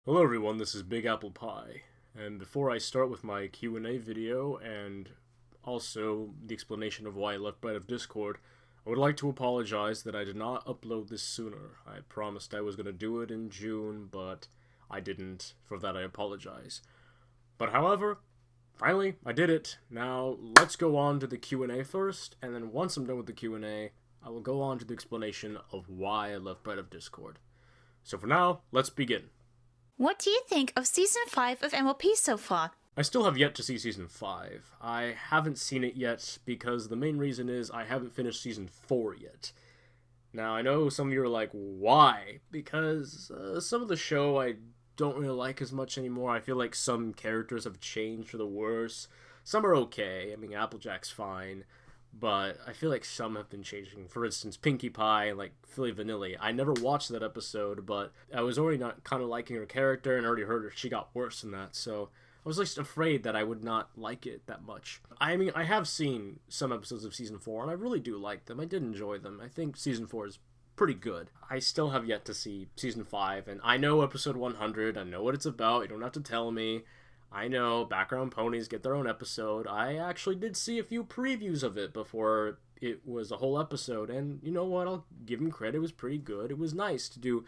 Hello everyone, this is BigApplePie, and before I start with my Q&A video and also the explanation of why I left Bright of Discord, I would like to apologize that I did not upload this sooner. I promised I was going to do it in June, but I didn't. For that I apologize. But however, finally, I did it. Now, let's go on to the Q&A first, and then once I'm done with the Q&A, I will go on to the explanation of why I left Bright of Discord. So for now, let's begin. What do you think of Season 5 of MLP so far? I still have yet to see Season 5. I haven't seen it yet because the main reason is I haven't finished Season 4 yet. Now, I know some of you are like, why? Because some of the show I don't really like as much anymore. I feel like some characters have changed for the worse. Some are okay. I mean, Applejack's fine. But I feel like some have been changing. For instance, Pinkie Pie and like Philly Vanilli. I never watched that episode, but I was already not kind of liking her character and already heard her. She got worse than that, so I was just afraid that I would not like it that much. I mean, I have seen some episodes of Season 4, and I really do like them. I did enjoy them. I think Season 4 is pretty good. I still have yet to see Season 5, and I know Episode 100. I know what it's about. You don't have to tell me. I know, background ponies get their own episode. I actually did see a few previews of it before it was a whole episode, and you know what, I'll give them credit, it was pretty good. It was nice to do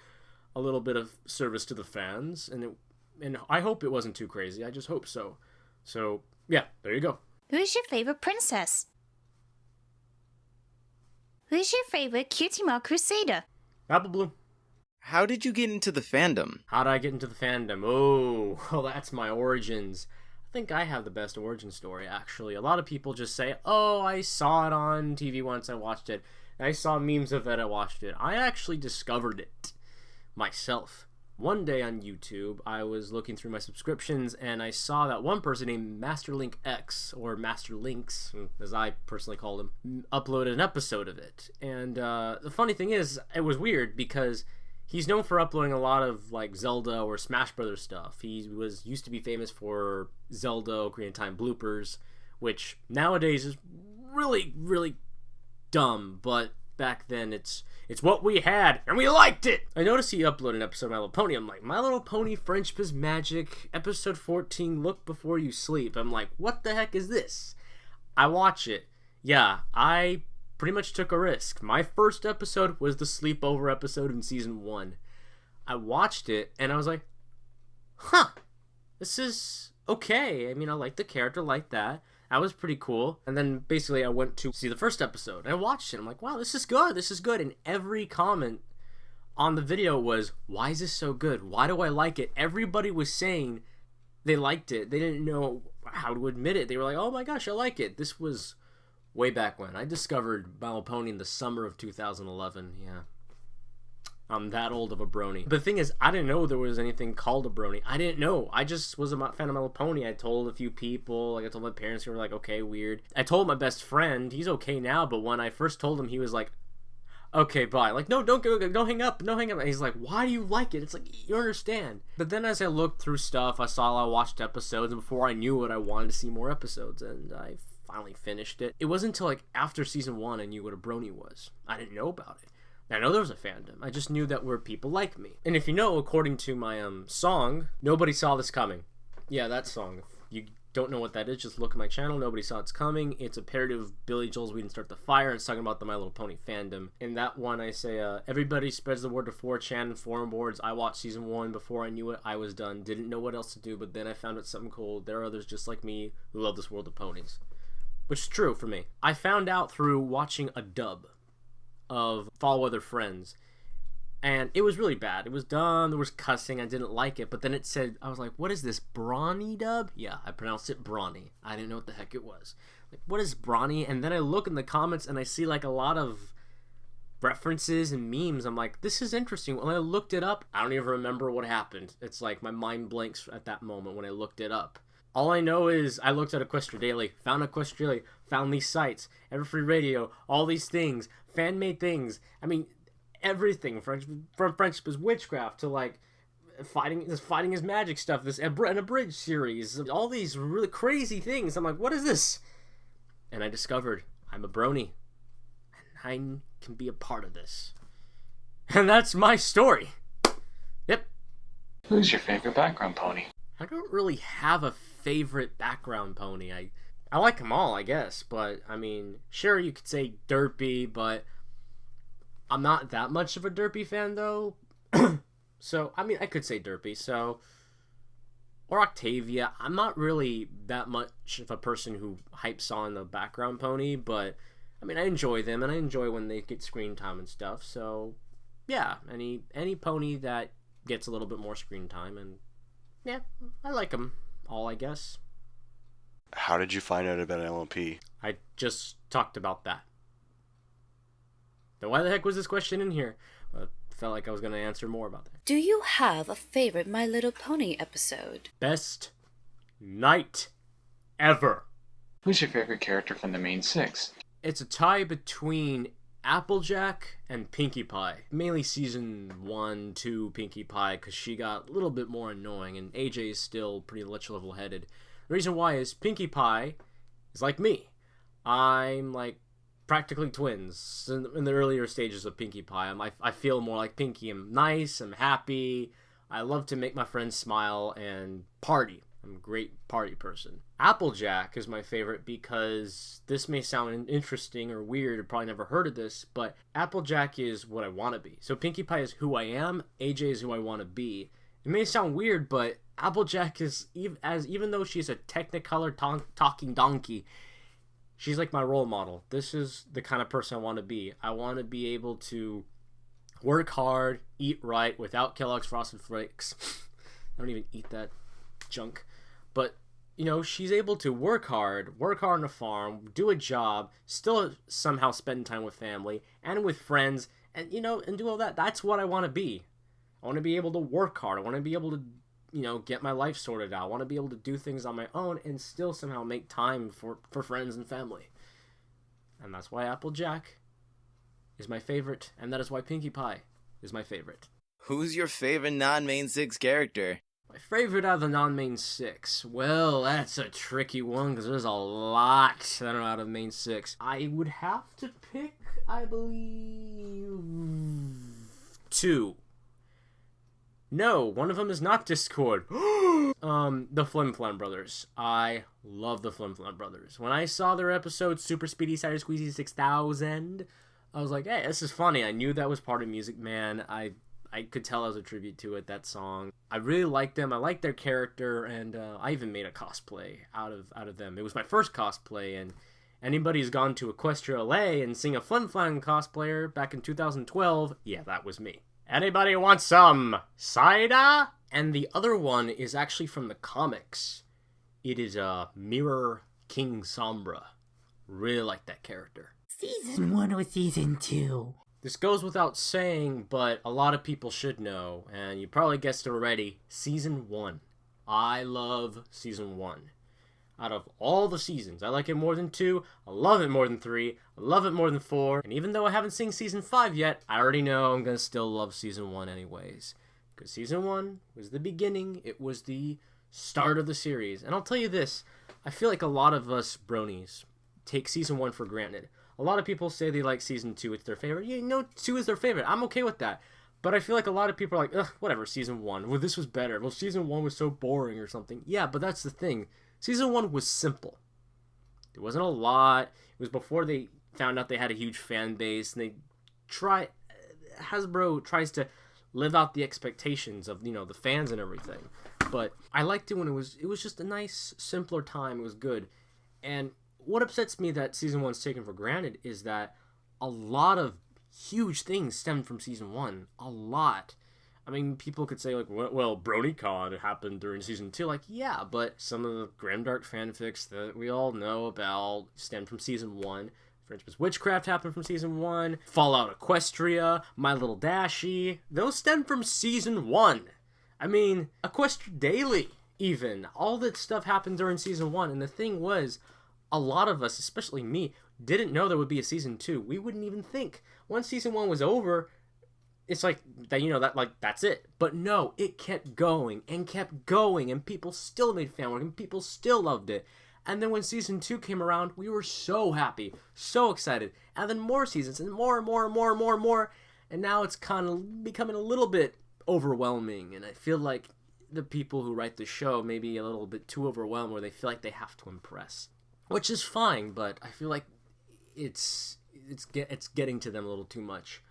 a little bit of service to the fans, and I hope it wasn't too crazy, I just hope so. So, yeah, there you go. Who's your favorite princess? Who's your favorite Cutie Mark Crusader? Apple Blue. How did you get into the fandom? How did I get into the fandom? Oh, well, that's my origins. I think I have the best origin story, actually. A lot of people just say, oh, I saw it on TV once, I watched it. I saw memes of it, I watched it. I actually discovered it myself. One day on YouTube, I was looking through my subscriptions, and I saw that one person named Masterlink X, or Master Links, as I personally called him, uploaded an episode of it. And the funny thing is, it was weird, because he's known for uploading a lot of like Zelda or Smash Brothers stuff. He used to be famous for Zelda Ocarina of Time bloopers, which nowadays is really, really dumb, but back then it's what we had, and we liked it! I noticed he uploaded an episode of My Little Pony. I'm like, My Little Pony Friendship is Magic, episode 14, Look Before You Sleep. I'm like, what the heck is this? I watch it. Yeah, I pretty much took a risk. My first episode was the sleepover episode in Season 1. I watched it, and I was like, huh, this is okay. I mean, I like the character like that. That was pretty cool. And then, basically, I went to see the first episode, and I watched it. I'm like, wow, this is good, this is good. And every comment on the video was, why is this so good? Why do I like it? Everybody was saying they liked it. They didn't know how to admit it. They were like, oh my gosh, I like it. This was way back when. I discovered My Little Pony in the summer of 2011, yeah. I'm that old of a brony. The thing is, I didn't know there was anything called a brony. I didn't know. I just was a fan of My Little Pony. I told a few people, like I told my parents, who were like, okay, weird. I told my best friend, he's okay now, but when I first told him, he was like, okay, bye. Like, no, don't go, don't hang up, don't hang up. And he's like, why do you like it? It's like, you don't understand. But then as I looked through stuff, I watched episodes, and before I knew it, I wanted to see more episodes, and I finally finished it. It wasn't until like after Season 1 I knew what a brony was. I didn't know about it. I know there was a fandom. I just knew that were people like me. And if you know, according to my song, Nobody Saw This Coming. Yeah, that song. If you don't know what that is, just look at my channel, Nobody Saw It's Coming. It's a parody of Billy Joel's We Didn't Start the Fire. It's talking about the My Little Pony fandom. In that one, I say, everybody spreads the word to 4chan and forum boards. I watched Season 1. Before I knew it, I was done. Didn't know what else to do, but then I found out something cool. There are others just like me who love this world of ponies. Which is true for me. I found out through watching a dub of Fall Weather Friends, and it was really bad. It was dumb, there was cussing, I didn't like it, but then it said, I was like, what is this, Brawny dub? Yeah, I pronounced it Brawny. I didn't know what the heck it was. Like, what is Brawny? And then I look in the comments and I see like a lot of references and memes. I'm like, this is interesting. When I looked it up, I don't even remember what happened. It's like my mind blanks at that moment when I looked it up. All I know is I looked at Equestria Daily, found Equestria Daily, found these sites, Everfree Radio, all these things, fan-made things. I mean, everything from Friendship is Witchcraft to like fighting his magic stuff, this an abridged series, all these really crazy things. I'm like, what is this? And I discovered I'm a brony, and I can be a part of this. And that's my story. Yep. Who's your favorite background pony? I don't really have a favorite background pony. I like them all, I guess, but I mean, sure, you could say Derpy, but I'm not that much of a Derpy fan, though. So, I mean, I could say Derpy, so... Or Octavia. I'm not really that much of a person who hypes on the background pony, but, I mean, I enjoy them, and I enjoy when they get screen time and stuff, so, yeah, any pony that gets a little bit more screen time, and, yeah, I like them all, I guess. How did you find out about LMP? I just talked about that. Now, why the heck was this question in here? I felt like I was going to answer more about that. Do you have a favorite My Little Pony episode? Best night ever. Who's your favorite character from the main six? It's a tie between Applejack and Pinkie Pie. Mainly season 1, 2 Pinkie Pie, because she got a little bit more annoying, and AJ is still pretty much level-headed. The reason why is Pinkie Pie is like me. I'm like practically twins in the earlier stages of Pinkie Pie. I feel more like Pinkie. I'm nice, I'm happy, I love to make my friends smile and party. I'm a great party person. Applejack is my favorite because this may sound interesting or weird, you've probably never heard of this, but Applejack is what I want to be. So Pinkie Pie is who I am, AJ is who I want to be. It may sound weird, but Applejack is, even though she's a Technicolor talking donkey, she's like my role model. This is the kind of person I want to be. I want to be able to work hard, eat right, without Kellogg's Frosted Flakes. I don't even eat that junk. But, you know, she's able to work hard on a farm, do a job, still somehow spend time with family and with friends, and, you know, and do all that. That's what I want to be. I want to be able to work hard. I want to be able to, you know, get my life sorted out. I want to be able to do things on my own and still somehow make time for friends and family. And that's why Applejack is my favorite, and that is why Pinkie Pie is my favorite. Who's your favorite non-main six character? My favorite out of the non-main six? Well, that's a tricky one, because there's a lot that are out of main six. I would have to pick, I believe, 2. No, one of them is not Discord. The Flim Flam Brothers. I love the Flim Flam Brothers. When I saw their episode, Super Speedy Cider Squeezy 6000, I was like, hey, this is funny. I knew that was part of Music Man. I could tell as a tribute to it, that song. I really liked them. I liked their character, and I even made a cosplay out of them. It was my first cosplay, and anybody who's gone to Equestria LA and seen a Flim Flam cosplayer back in 2012, yeah, that was me. Anybody want some cider? And the other one is actually from the comics. It is Mirror King Sombra. Really like that character. Season 1 or Season 2? This goes without saying, but a lot of people should know, and you probably guessed it already, Season 1. I love Season 1. Out of all the seasons, I like it more than 2, I love it more than 3, I love it more than 4, and even though I haven't seen Season 5 yet, I already know I'm gonna still love Season 1 anyways. Because Season 1 was the beginning, it was the start of the series. And I'll tell you this, I feel like a lot of us bronies take Season 1 for granted. A lot of people say they like Season 2, it's their favorite. Yeah, no, 2 is their favorite, I'm okay with that. But I feel like a lot of people are like, ugh, whatever, Season 1, well, this was better, well, Season 1 was so boring or something. Yeah, but that's the thing. Season 1 was simple. There wasn't a lot. It was before they found out they had a huge fan base, and Hasbro tries to live out the expectations of, you know, the fans and everything. But I liked it when it was just a nice, simpler time. It was good. And what upsets me that Season 1's taken for granted is that a lot of huge things stemmed from Season 1. A lot. I mean, people could say, like, well, BronyCon happened during Season 2. Like, yeah, but some of the grimdark fanfics that we all know about stemmed from Season 1. For instance, Witchcraft happened from Season 1. Fallout Equestria, My Little Dashie. Those stemmed from Season 1. I mean, Equestria Daily, even. All that stuff happened during Season 1. And the thing was, a lot of us, especially me, didn't know there would be a Season 2. We wouldn't even think. Once Season 1 was over, it's like, that, you know, that, like, that's it. But no, it kept going, and people still made fan work, and people still loved it. And then when Season 2 came around, we were so happy, so excited. And then more seasons, and more, and now it's kind of becoming a little bit overwhelming, and I feel like the people who write the show may be a little bit too overwhelmed where they feel like they have to impress. Which is fine, but I feel like it's getting to them a little too much.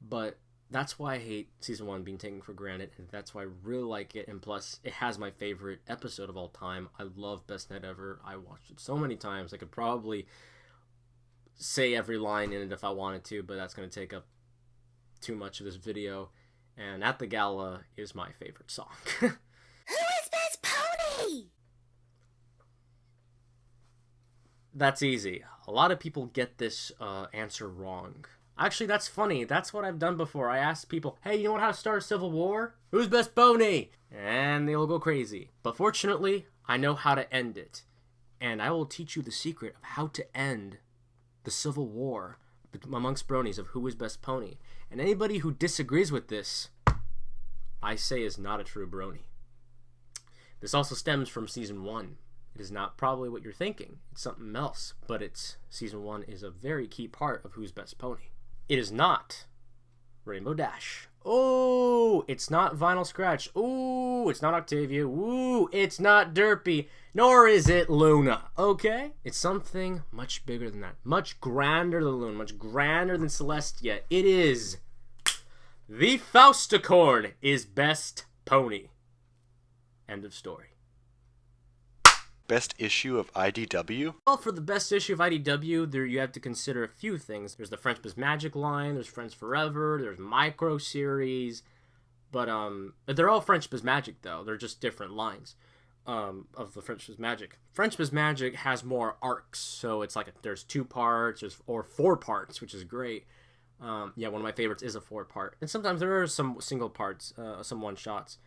But that's why I hate season 1 being taken for granted, and that's why I really like it. And plus, it has my favorite episode of all time. I love Best Night Ever. I watched it so many times. I could probably say every line in it if I wanted to, but that's going to take up too much of this video. And At the Gala is my favorite song. Who is this pony? That's easy. A lot of people get this answer wrong. Actually, that's funny. That's what I've done before. I asked people, hey, you know how to start a civil war? Who's best pony? And they'll go crazy. But fortunately, I know how to end it. And I will teach you the secret of how to end the civil war amongst bronies of who is best pony. And anybody who disagrees with this, I say is not a true brony. This also stems from season 1. It is not probably what you're thinking. It's something else, but season 1 is a very key part of who's best pony. It is not Rainbow Dash. Oh, it's not Vinyl Scratch. Ooh, it's not Octavia. Ooh, it's not Derpy. Nor is it Luna. Okay? It's something much bigger than that. Much grander than Luna. Much grander than Celestia. It is the Fausticorn is best pony. End of story. Best issue of IDW? Well, for the best issue of IDW, you have to consider a few things. There's the Friendship Magic line, there's Friends Forever, there's Micro Series, but they're all Friendship Magic though. They're just different lines of the Friendship Magic. Friendship Magic has more arcs, so it's like there's 2 parts or 4 parts, which is great. Yeah, one of my favorites is a 4-part, and sometimes there are some single parts, some one-shots.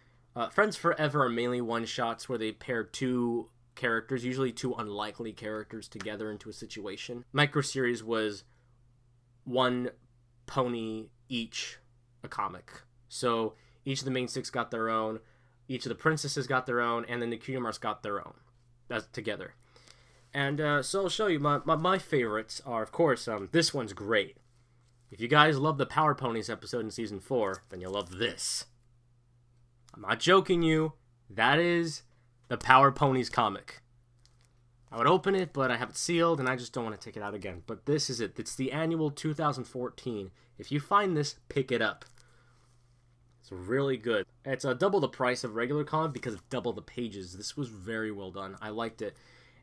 Friends Forever are mainly one-shots where they pair 2 characters, usually 2 unlikely characters together into a situation. Micro Series was 1 pony each a comic. So each of the main 6 got their own, each of the princesses got their own, and then the Kingdom Hearts got their own. That's together. And so I'll show you my favorites are, of course, this one's great. If you guys love the Power Ponies episode in season 4, then you'll love this. I'm not joking you. That is the Power Ponies comic. I would open it, but I have it sealed, and I just don't want to take it out again. But this is it. It's the annual 2014. If you find this, pick it up. It's really good. It's double the price of regular comic because it's double the pages. This was very well done. I liked it.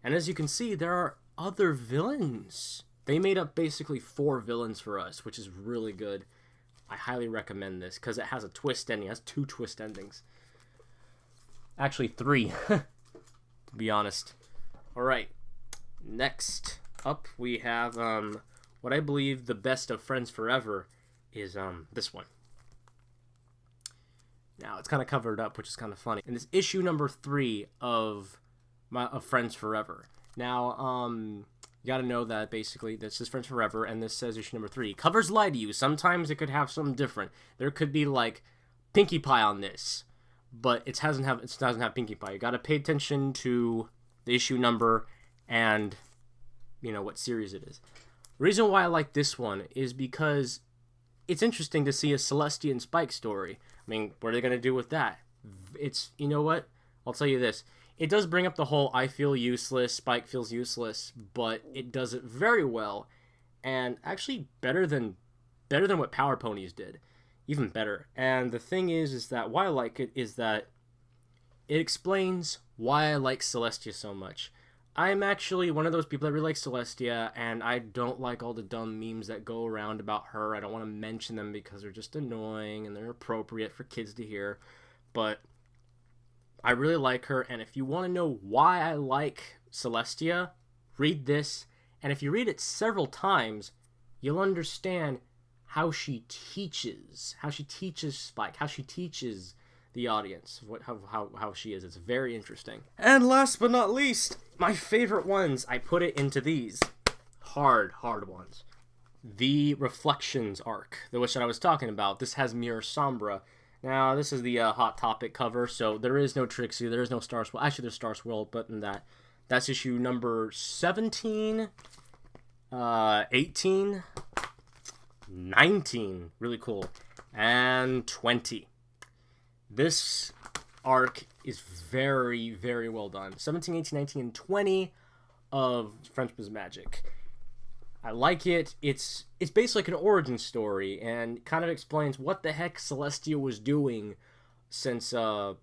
And as you can see, there are other villains. They made up basically 4 villains for us, which is really good. I highly recommend this because it has a twist ending. It has 2 twist endings. Actually, 3, to be honest. Alright, next up we have what I believe the best of Friends Forever is this one. Now, it's kind of covered up, which is kind of funny. And it's issue number 3 of Friends Forever. Now, you gotta know that basically this is Friends Forever, and this says issue number 3. Covers lie to you. Sometimes it could have something different. There could be like Pinkie Pie on this, but it doesn't have Pinkie Pie. You gotta pay attention to the issue number and what series it is. The reason why I like this one is because it's interesting to see a Celestia and Spike story. I mean, what are they gonna do with that? It's, you know what? I'll tell you this. It does bring up the whole I feel useless, Spike feels useless, but it does it very well, and actually better than what Power Ponies did. Even better. And the thing is that why I like it is that it explains why I like Celestia so much. I'm actually one of those people that really like Celestia, and I don't like all the dumb memes that go around about her. I don't want to mention them because they're just annoying and they're appropriate for kids to hear. But I really like her, and if you want to know why I like Celestia, read this. And if you read it several times, you'll understand how she teaches Spike, how she teaches the audience, how she is. It's very interesting. And last but not least, my favorite ones, I put it into these hard ones. The Reflections arc, the which that I was talking about. This has Mirror Sombra. Now, this is the Hot Topic cover, so there is no Trixie, there is no Star Swirl. Actually, there's Star Swirl, but in that's issue number 17, 18, 19, really cool, and 20. This arc is very, very well done. 17, 18, 19, and 20 of Frenchman's Magic. I like it. It's basically like an origin story and kind of explains what the heck Celestia was doing since Luna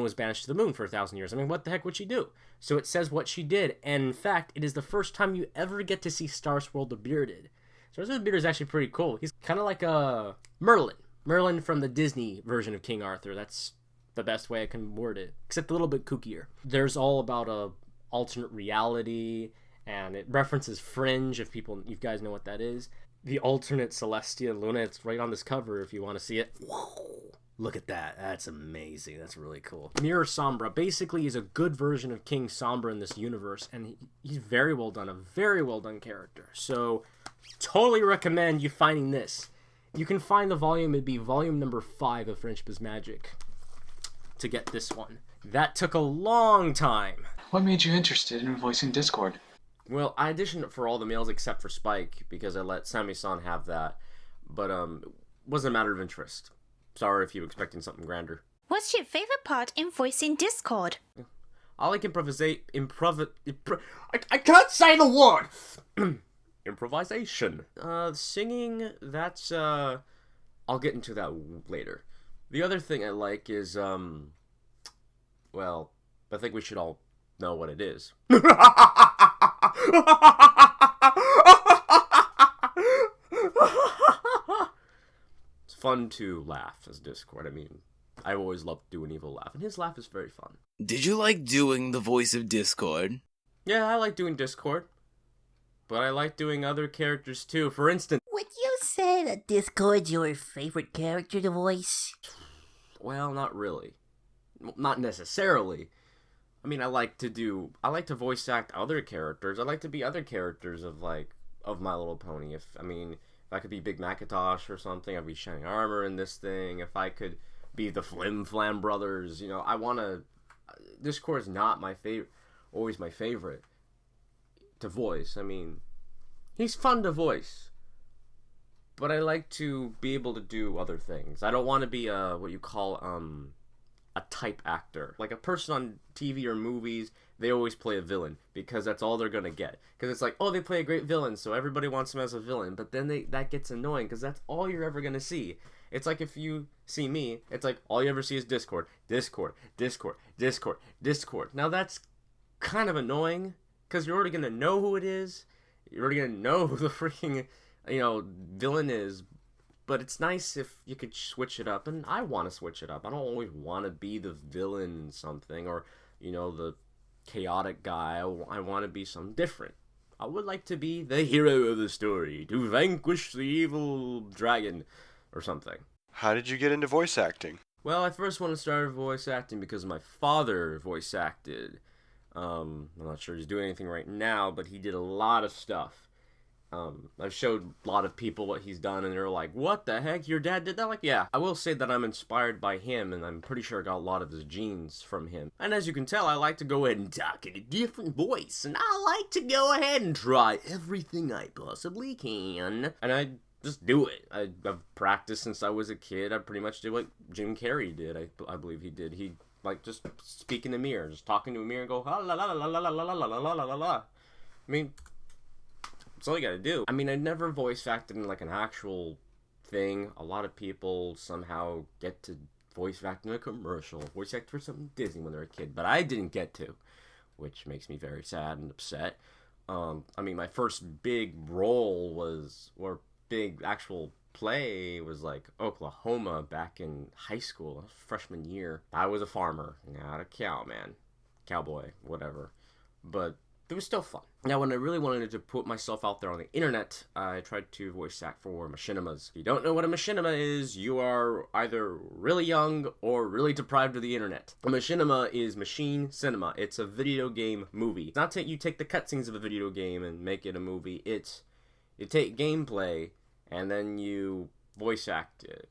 was banished to the moon for 1,000 years. I mean, what the heck would she do? So it says what she did, and in fact, it is the first time you ever get to see Starswirl the Bearded. Starswirl the Bearded is actually pretty cool. He's kind of like a Merlin from the Disney version of King Arthur. That's the best way I can word it, except a little bit kookier. There's all about a alternate reality, and it references Fringe, if you guys know what that is. The alternate Celestia and Luna, it's right on this cover if you want to see it. Whoa, look at that. That's amazing. That's really cool. Mirror Sombra basically is a good version of King Sombra in this universe, and he's very well done, a very well done character. So, totally recommend you finding this. You can find the volume, it'd be volume number 5 of Frenchman's Magic to get this one. That took a long time. What made you interested in voicing Discord? Well, I auditioned for all the males except for Spike because I let Sami-san have that, but it wasn't a matter of interest. Sorry if you were expecting something grander. What's your favorite part in voicing Discord? I like I can't say the word! Improvisation. Singing, that's, I'll get into that later. The other thing I like is, well, I think we should all know what it is. It's fun to laugh as Discord. I mean, I always loved doing evil laugh, and his laugh is very fun. Did you like doing the voice of Discord? Yeah, I like doing Discord, but I like doing other characters too. For instance, Would you say that Discord's your favorite character to voice? well, not really. Not necessarily. I mean, I like to voice act other characters. I like to be other characters of My Little Pony. If I could be Big Macintosh or something, I'd be Shining Armor in this thing. If I could be the Flim Flam Brothers, Discord's not always my favorite to voice. I mean, he's fun to voice, but I like to be able to do other things. I don't want to be what you call a type actor. Like a person on TV or movies, they always play a villain because that's all they're gonna get. Because it's like, oh, they play a great villain, so everybody wants them as a villain. But then that gets annoying because that's all you're ever gonna see. It's like if you see me, it's like all you ever see is Discord, Discord, Discord, Discord, Discord. Now that's kind of annoying because you're already gonna know who it is. You're already gonna know who the freaking villain is. But it's nice if you could switch it up, and I want to switch it up. I don't always want to be the villain in something, or, the chaotic guy. I want to be something different. I would like to be the hero of the story, to vanquish the evil dragon, or something. How did you get into voice acting? Well, I first wanted to start voice acting because my father voice acted. I'm not sure he's doing anything right now, but he did a lot of stuff. I've showed a lot of people what he's done, and they're like, what the heck, your dad did that? Like, yeah. I will say that I'm inspired by him, and I'm pretty sure I got a lot of his genes from him. And as you can tell, I like to go ahead and talk in a different voice, and I like to go ahead and try everything I possibly can. And I just do it. I've practiced since I was a kid. I pretty much did what Jim Carrey did, I believe he did. He, just speak in the mirror, just talking to a mirror and go, la la la la la la la la la la la la. I mean, that's all you gotta do. I never voice acted in an actual thing. A lot of people somehow get to voice act in a commercial, voice act for something Disney when they're a kid, but I didn't get to, which makes me very sad and upset. My first big role or big actual play was Oklahoma back in high school, freshman year. I was a farmer, not a cowboy, whatever. But it was still fun. Now, when I really wanted to put myself out there on the internet, I tried to voice act for machinimas. If you don't know what a machinima is, you are either really young or really deprived of the internet. A machinima is machine cinema. It's a video game movie. It's not you take the cutscenes of a video game and make it a movie. You take gameplay and then you voice act it.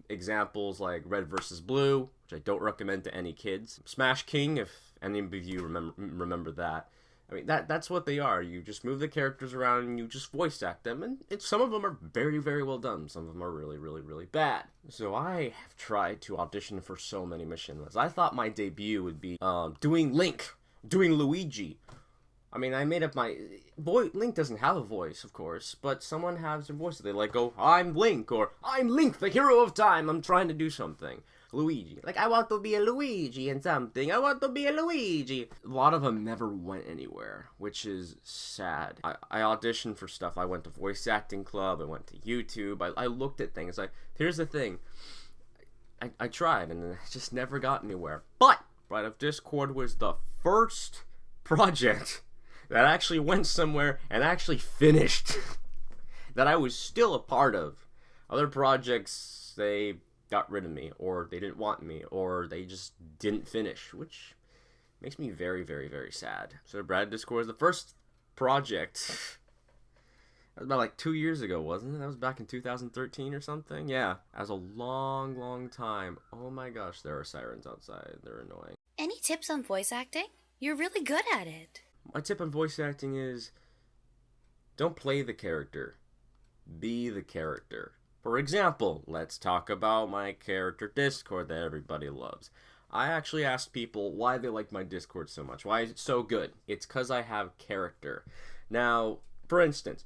Examples like Red vs. Blue, which I don't recommend to any kids. Smash King, if any of you remember that. I mean, that's what they are. You just move the characters around and you just voice act them, and some of them are very, very well done. Some of them are really, really, really bad. So I have tried to audition for so many machinists. I thought my debut would be doing Link, doing Luigi. I mean, I made up my... Link doesn't have a voice, of course, but someone has their voice. They like go, I'm Link, or I'm Link, the hero of time, I'm trying to do something. Luigi. Like, I want to be a Luigi and something. I want to be a Luigi. A lot of them never went anywhere, which is sad. I auditioned for stuff. I went to voice acting club. I went to YouTube. I looked at things. Here's the thing. I tried, and I just never got anywhere. But Bride of Discord was the first project that actually went somewhere and actually finished. That I was still a part of. Other projects, they got rid of me, or they didn't want me, or they just didn't finish, which makes me very, very, very sad. So Bride of Discord was the first project. That was about like 2 years ago, wasn't it? That was back in 2013 or something? Yeah. That was a long, long time. Oh my gosh, there are sirens outside. They're annoying. Any tips on voice acting? You're really good at it. My tip on voice acting is don't play the character. Be the character. For example, let's talk about my character Discord that everybody loves. I actually asked people why they like my Discord so much. Why is it so good? It's because I have character. Now, for instance,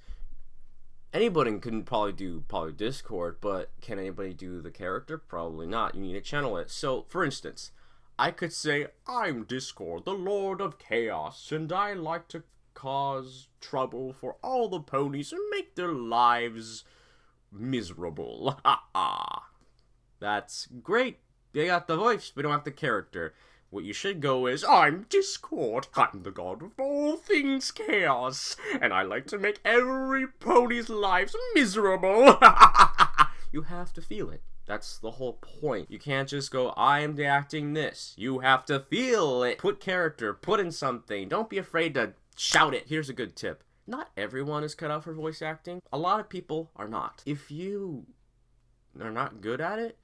anybody can probably do Discord, but can anybody do the character? Probably not. You need to channel it. So, for instance, I could say, I'm Discord, the Lord of Chaos, and I like to cause trouble for all the ponies and make their lives miserable. That's great. You got the voice, but don't have the character. What you should go is, I'm Discord. I'm the god of all things chaos, and I like to make every pony's lives miserable. You have to feel it. That's the whole point. You can't just go, I am acting this. You have to feel it. Put character, put in something. Don't be afraid to shout it. Here's a good tip. Not everyone is cut out for voice acting. A lot of people are not. If you are not good at it,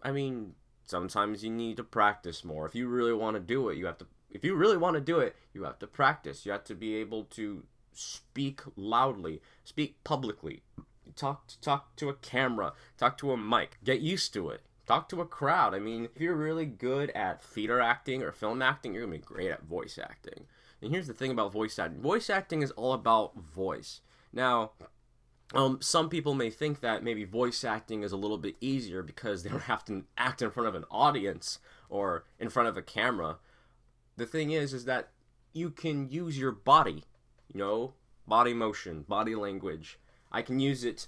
I mean, sometimes you need to practice more. If you really want to do it, you have to. If you really want to do it, you have to practice. You have to be able to speak loudly, speak publicly, talk to a camera, talk to a mic. Get used to it. Talk to a crowd. I mean, if you're really good at theater acting or film acting, you're gonna be great at voice acting. And here's the thing about voice acting. Voice acting is all about voice. Now, some people may think that maybe voice acting is a little bit easier because they don't have to act in front of an audience or in front of a camera. The thing is that you can use your body, body motion, body language. I can use it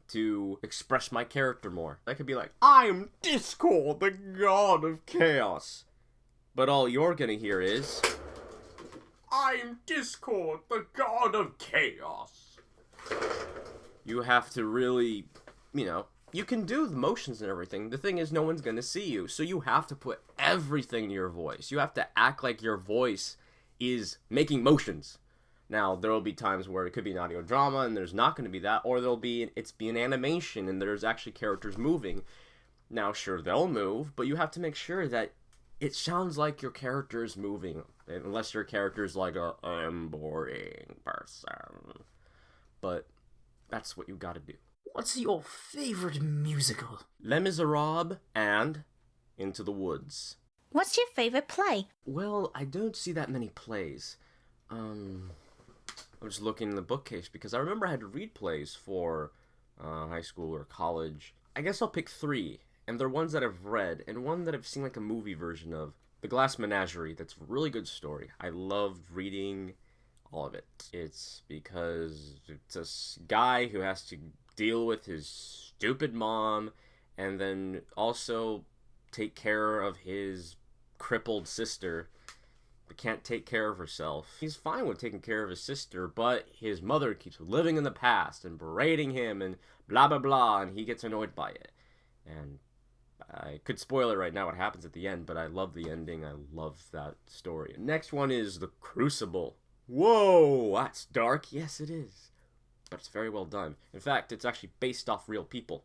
to express my character more. I could be like, I'm Discord, the god of chaos. But all you're gonna hear is, I'm Discord, the god of chaos. You have to really, you can do the motions and everything. The thing is, no one's gonna see you, so you have to put everything in your voice. You have to act like your voice is making motions. Now, there will be times where it could be an audio drama and there's not going to be that, or it's an animation and there's actually characters moving. Now, sure, they'll move, but you have to make sure that it sounds like your character is moving, unless your character is like I'm boring person. But that's what you got to do. What's your favorite musical? Les Miserables and Into the Woods. What's your favorite play? Well, I don't see that many plays. I'm just looking in the bookcase because I remember I had to read plays for high school or college. I guess I'll pick 3, and they're ones that I've read, and one that I've seen like a movie version of. The Glass Menagerie. That's a really good story. I loved reading all of it. It's because it's a guy who has to deal with his stupid mom, and then also take care of his crippled sister, but can't take care of herself. He's fine with taking care of his sister, but his mother keeps living in the past and berating him and blah blah blah, and he gets annoyed by it. And I could spoil it right now what happens at the end, but I love the ending. I love that story. Next one is The Crucible. Whoa, that's dark. Yes, it is. But it's very well done. In fact, it's actually based off real people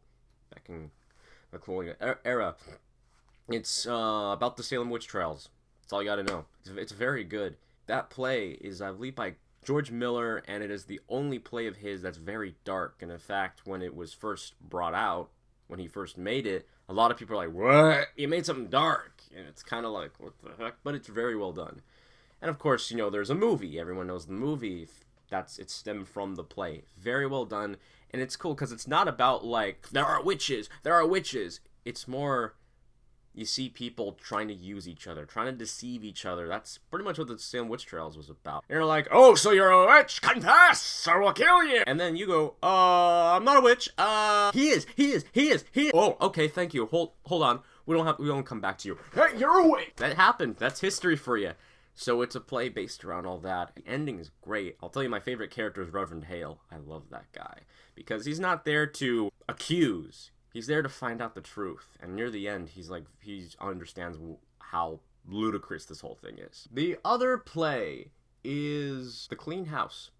back in the colonial era. It's about the Salem witch trials. That's all you gotta know. It's very good. That play is, I believe, by George Miller, and it is the only play of his that's very dark. And in fact, when it was first brought out, when he first made it, a lot of people are like, what? You made something dark. And it's kind of like, what the heck? But it's very well done. And of course, there's a movie. Everyone knows the movie. It stemmed from the play. Very well done. And it's cool because it's not about like, there are witches. It's more, you see people trying to use each other, trying to deceive each other. That's pretty much what the Salem Witch Trials was about. And you're like, oh, so you're a witch? Confess or we'll kill you. And then you go, I'm not a witch. He is. Oh, okay, thank you. Hold on. We won't come back to you. Hey, you're a witch. That happened. That's history for you. So it's a play based around all that. The ending is great. I'll tell you, my favorite character is Reverend Hale. I love that guy. Because he's not there to accuse. He's there to find out the truth. And near the end, he understands how ludicrous this whole thing is. The other play is The Clean House.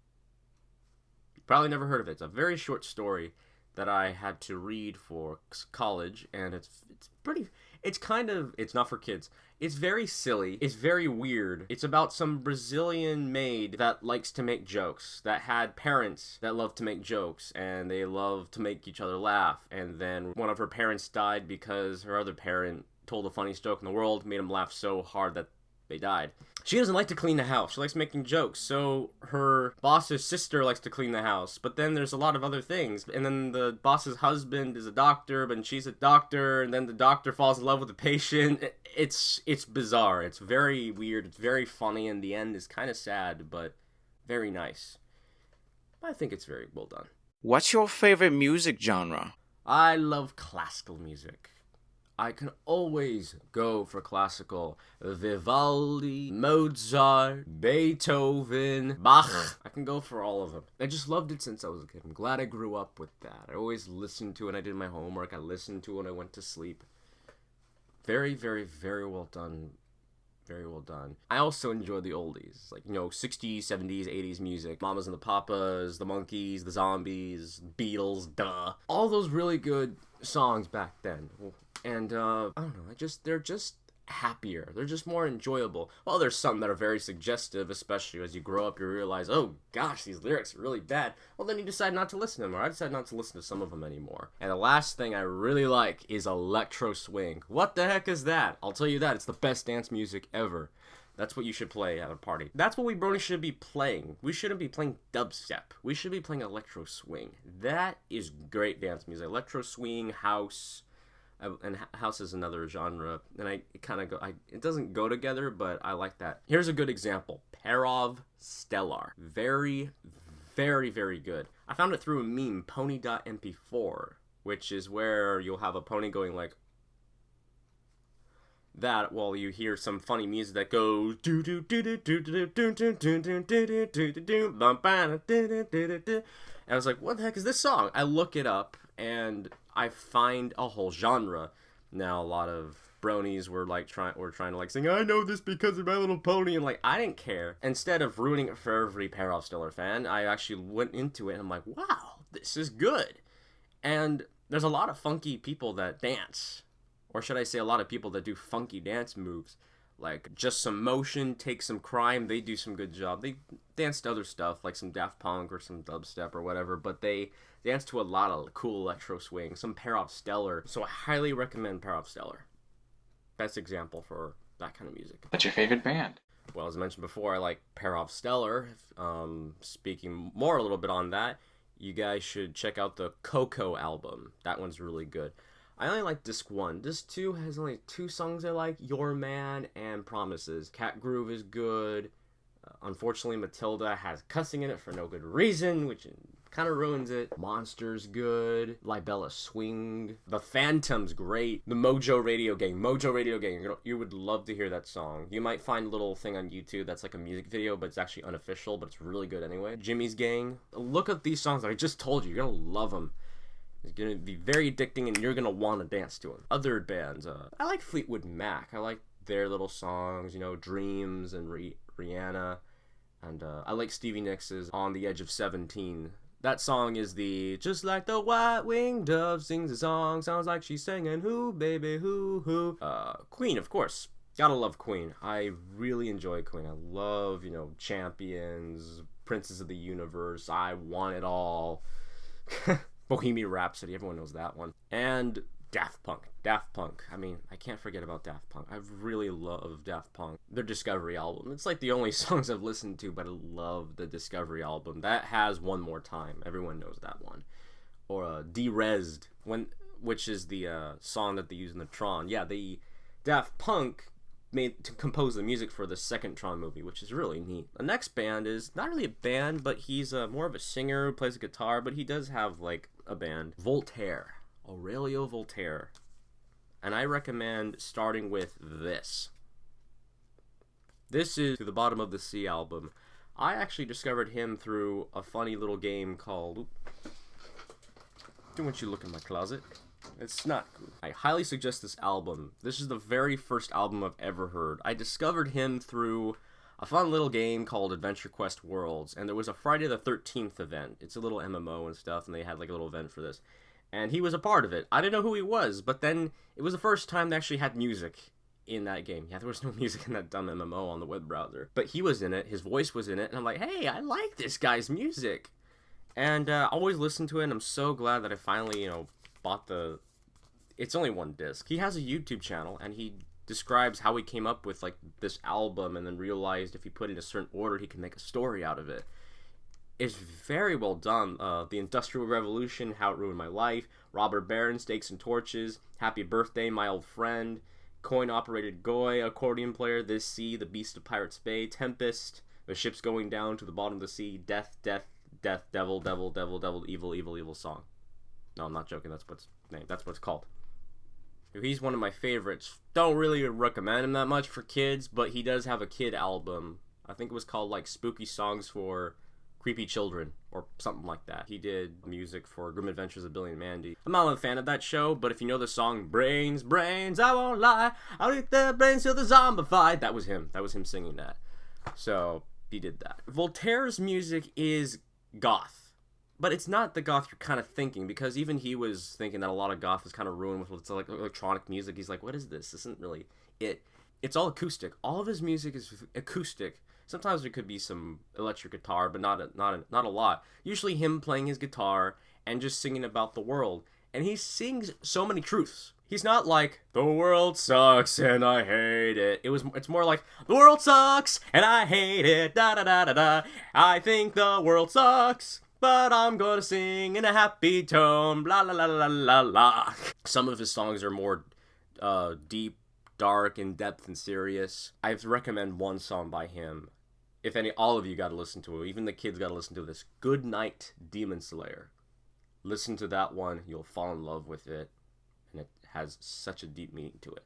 You probably never heard of it. It's a very short story that I had to read for college. And it's not for kids. It's very silly. It's very weird. It's about some Brazilian maid that likes to make jokes, that had parents that love to make jokes, and they love to make each other laugh. And then one of her parents died because her other parent told the funniest joke in the world, made him laugh so hard that they died. She doesn't like to clean the house. She likes making jokes. So her boss's sister likes to clean the house. But then there's a lot of other things. And then the boss's husband is a doctor, but she's a doctor. And then the doctor falls in love with the patient. It's bizarre. It's very weird. It's very funny. And the end is kind of sad, but very nice. I think it's very well done. What's your favorite music genre? I love classical music. I can always go for classical. Vivaldi, Mozart, Beethoven, Bach. I can go for all of them. I just loved it since I was a kid. I'm glad I grew up with that. I always listened to it when I did my homework. I listened to it when I went to sleep. Very, very, very well done. Very well done. I also enjoy the oldies. 60s, 70s, 80s music. Mamas and the Papas, the Monkees, the Zombies, Beatles, duh. All those really good songs back then. And, I don't know, they're just happier. They're just more enjoyable. Well, there's some that are very suggestive, especially as you grow up, you realize, oh gosh, these lyrics are really bad. Well, then you decide not to listen to them, or I decide not to listen to some of them anymore. And the last thing I really like is electro swing. What the heck is that? I'll tell you that, it's the best dance music ever. That's what you should play at a party. That's what we bronies should be playing. We shouldn't be playing dubstep. We should be playing electro swing. That is great dance music. Electro swing, house. And house is another genre, and it doesn't go together, but I like that. Here's a good example. Perov Stellar. Very, very, very good. I found it through a meme, pony.mp4, which is where you'll have a pony going like that while you hear some funny music that goes do do do do do do do do do do do do do do. And I was like, what the heck is this song? I look it up, and I find a whole genre. Now, a lot of bronies were trying to sing, I know this because of My Little Pony, and I didn't care. Instead of ruining it for every Perov Stellar fan, I actually went into it, and I'm like, wow, this is good. And there's a lot of funky people that dance. Or should I say a lot of people that do funky dance moves. Just some motion, take some crime, they do some good job. They dance to other stuff, like some Daft Punk or some dubstep or whatever, but they dance to a lot of cool electro swing, some Perov Stellar. So I highly recommend Perov Stellar. Best example for that kind of music. What's your favorite band? Well, as I mentioned before, I like Perov Stellar. Speaking more a little bit on that, you guys should check out the Coco album. That one's really good. I only like Disc 1. Disc 2 has only 2 songs I like, Your Man and Promises. Cat Groove is good. Unfortunately, Matilda has cussing in it for no good reason, which kind of ruins it. Monster's good. Libella Swing. The Phantom's great. The Mojo Radio Gang. You would love to hear that song. You might find a little thing on YouTube that's like a music video, but it's actually unofficial, but it's really good anyway. Jimmy's Gang. Look up these songs that I just told you. You're going to love them. It's going to be very addicting, and you're going to want to dance to them. Other bands, I like Fleetwood Mac. I like their little songs, Dreams and Rihanna. And I like Stevie Nicks' On the Edge of 17. That song is just like the white-winged dove sings a song, sounds like she's singing, who, baby, who. Queen, of course. Gotta love Queen. I really enjoy Queen. I love, Champions, Princes of the Universe, I Want It All, Bohemian Rhapsody, everyone knows that one. And Daft Punk. I mean, I can't forget about Daft Punk. I really love Daft Punk. Their Discovery album. It's like the only songs I've listened to, but I love the Discovery album. That has One More Time. Everyone knows that one. Or Derezzed, which is the song that they use in the Tron. Yeah, the Daft Punk compose the music for the second Tron movie, which is really neat. The next band is not really a band, but he's more of a singer who plays a guitar, but he does have like a band. Voltaire. Aurelio Voltaire. And I recommend starting with this. This is To the Bottom of the Sea album. I actually discovered him through a funny little game called... Don't want you to look in my closet. It's not good. I highly suggest this album. This is the very first album I've ever heard. I discovered him through a fun little game called Adventure Quest Worlds, and there was a Friday the 13th event. It's a little MMO and stuff, and they had like a little event for this. And he was a part of it. I didn't know who he was, but then it was the first time they actually had music in that game. Yeah, there was no music in that dumb MMO on the web browser. But he was in it, his voice was in it, and I'm like, hey, I like this guy's music. And I always listen to it, and I'm so glad that I finally, bought the... It's only one disc. He has a YouTube channel, and he describes how he came up with, like, this album, and then realized if he put it in a certain order, he could make a story out of it. It's very well done. The Industrial Revolution, How It Ruined My Life, Robber Baron, Stakes and Torches, Happy Birthday, My Old Friend, Coin-Operated Goy, Accordion Player, This Sea, The Beast of Pirates Bay, Tempest, The Ship's Going Down to the Bottom of the Sea, Death, Death, Death, Devil, Devil, Devil, Devil, Evil, Evil, Evil Song. No, I'm not joking. That's what it's called. He's one of my favorites. Don't really recommend him that much for kids, but he does have a kid album. I think it was called, like, Spooky Songs for Creepy Children, or something like that. He did music for Grim Adventures of Billy and Mandy. I'm not a fan of that show, but if you know the song Brains, Brains, I Won't Lie, I'll eat their brains till they're zombified, that was him. That was him singing that. So, he did that. Voltaire's music is goth. But it's not the goth you're kind of thinking, because even he was thinking that a lot of goth is kind of ruined with what's like electronic music. He's like, what is this? This isn't really it. It's all acoustic. All of his music is acoustic. Sometimes there could be some electric guitar, but not a lot. Usually him playing his guitar and just singing about the world. And he sings so many truths. He's not like, the world sucks and I hate it. It's more like, the world sucks and I hate it. Da da da da da. I think the world sucks, but I'm gonna sing in a happy tone, blah, la, la, la, la, la. Some of his songs are more deep, dark, in depth, and serious. I recommend one song by him. If all of you gotta listen to it, even the kids gotta listen to this. Good Night, Demon Slayer. Listen to that one, you'll fall in love with it, and it has such a deep meaning to it.